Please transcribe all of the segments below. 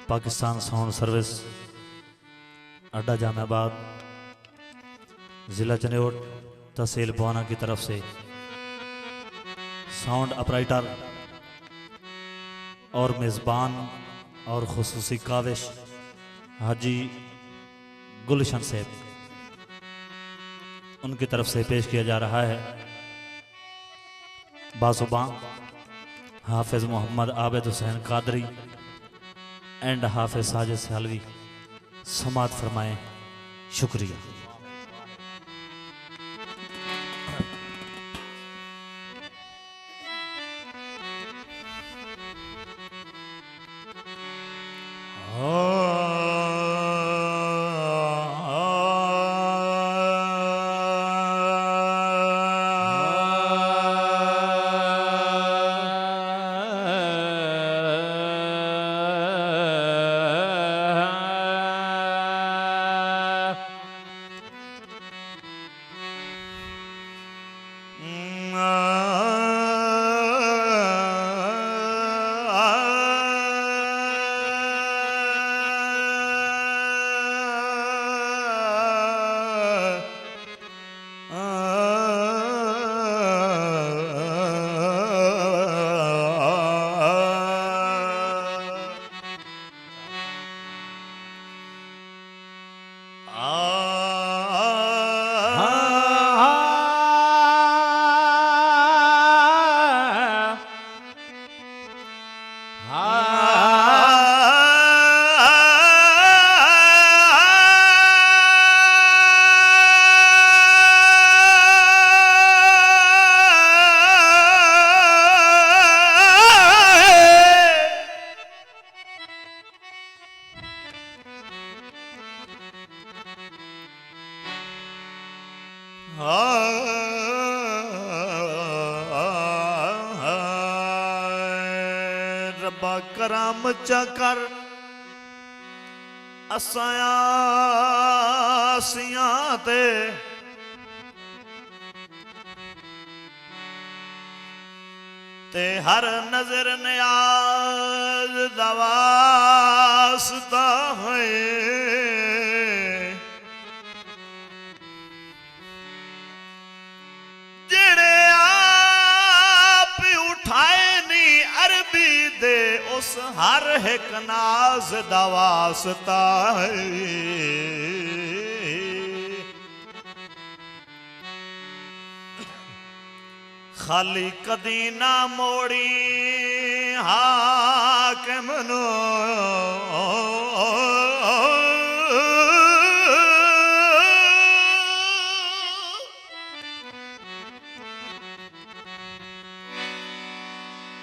Pakistan sound service अड्डा जामाबाद ज़िला चनेौट तहसील बुआना की तरफ से साउंड ऑपरेटर और मेज़बान और खुसूसी काविश हाजी गुलशन साहब उनकी तरफ से पेश किया जा रहा है बासुबा हाफिज मोहम्मद आबिद हुसैन कादरी एंड हाफिज साजिद सालवी। समात फरमाएं। शुक्रिया। रब्बा कराम चकर असायासियां ते हर नजर नियाज दवासता है जेड़े आप उठाए नी अरबी दे उस हर एक नाज दवासता है। खाली कदी ना मोड़ी हाकिम नो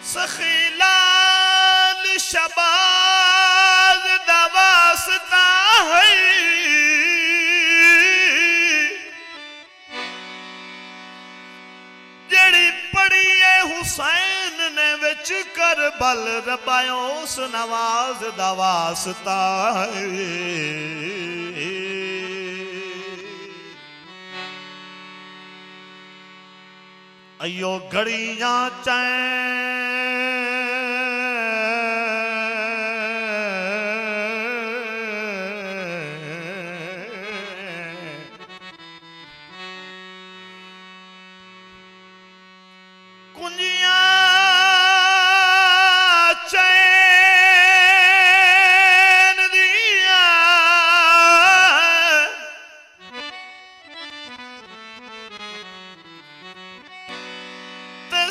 सखीलाल शबाज दवासता है हुसैन ने विच करबल रबायों उस नवाज दवासता है। अयो घड़ियां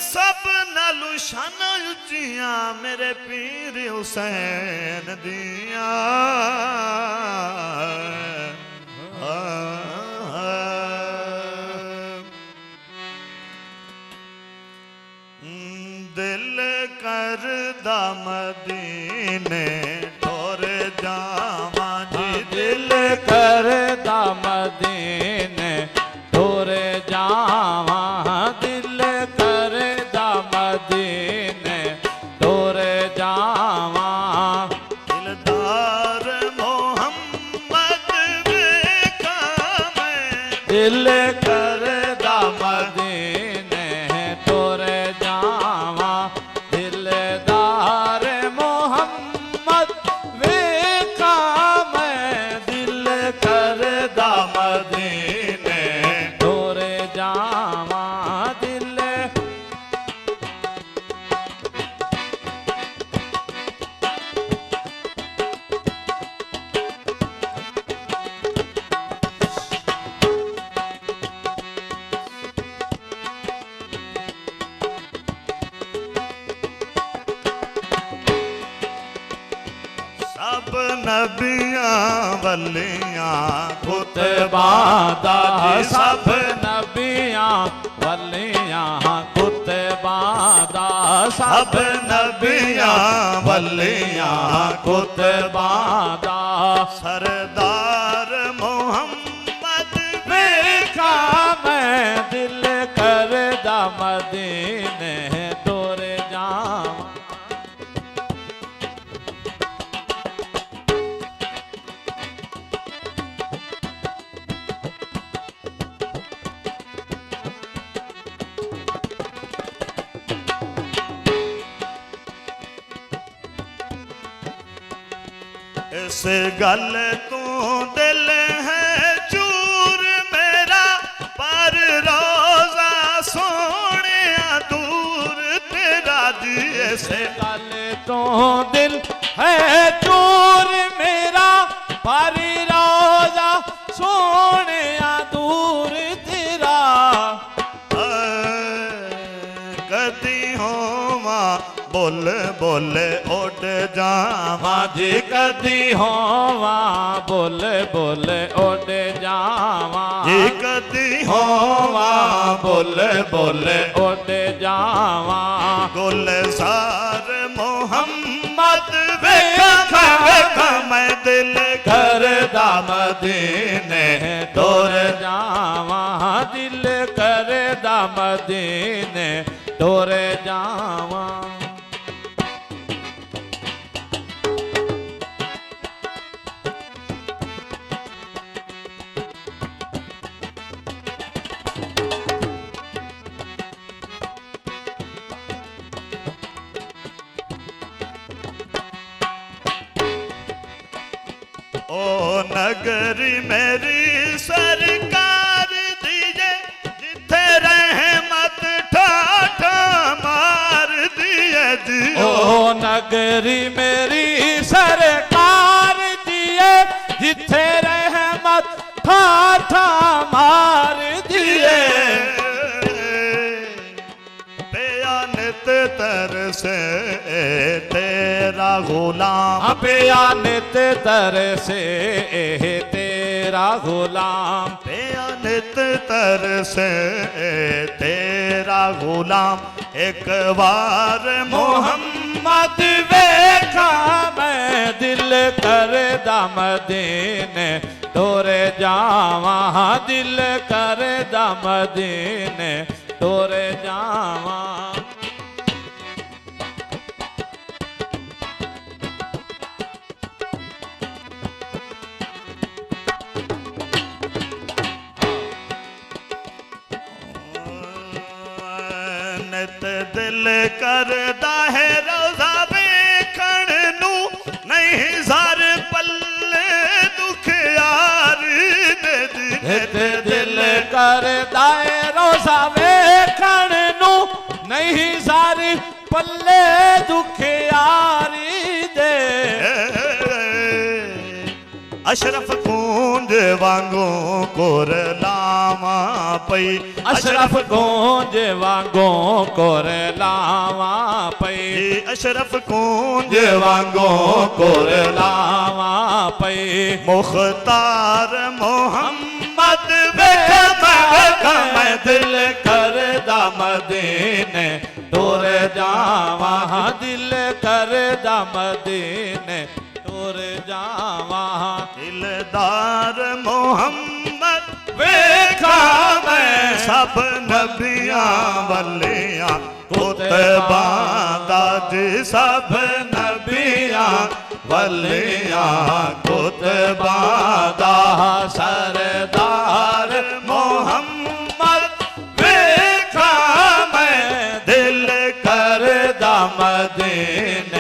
सब नालू शाना उचिया मेरे पीर हुसैन दिया। दिल करदा मदीने ठोर जावा जी दिल करदा मदीने ठोर जावा दिल करदा मदीने ठोर जावा दिलदार मोहम्मद वेखा मैं दिल करदा मदीने ठोर जावा दिलदार मोहम्मद नबियां वलियां कुतबा दा सब नबियां वलियां कुतबा दा सब नबियां वलियां कुतबा दा सरदार मोहम्मद वेखा मैं दिल करदा मदीने तुर जावां इस गल तू दिल है चूर मेरा पर रोजा सोने दूर तेरा जी ऐसे गल तो दिल है चूर मेरा पर रोजा सोने दूर तेरा कदी होवा बोल बोले उड़ जावा जी कदी होवा बोल बोल उड़ जावा जी कदी होवा बोल बोल उड़ जावा गुलजार मोहम्मद वेखा वेखा मैं दिल करदा मदीने तुर जावा दिल करदा मदीने तुर जावा ओ नगरी मेरी सरकार दीजे जिथे रहमत ठाठा मार दिए दियो ओ नगरी मेरी सरकार दिए जिथे रहमत ठाठा मार दिए बेयानित तरसे तेरा गुलाम बेयानित तरसे तेरा गुलाम बेयानित तरसे तेरा गुलाम एक बार मोहम्मद वेखा मैं दिल करदा मदीने तुर जावा दिल करदा मदीने तुर जावा नित दिल करदा है रोजा वेखण नू नहीं ज़र पल्ले दुख यार दे नित दिल करदा है रोजा वेखण नू नहीं सारी पल्ले दुख यारी दे अशरफ गूंज वांगू कोर लावा पई अशरफ गूंज वांगू कोर लावा पई अशरफ गूंज वांगू कोर लावा पई मुख्तार मोहम्मद वेखा मैं दिल करदा मदीने तुर जावा दिल करदा मदीने तुर जावा दिलदार मोहम्मद वेखा मैं सब नबियां वलियां कुतबा दादी सब नबियां वलियां कुतबा दा सरदार मोहम्मद वेखा मैं दिल करदा मदीने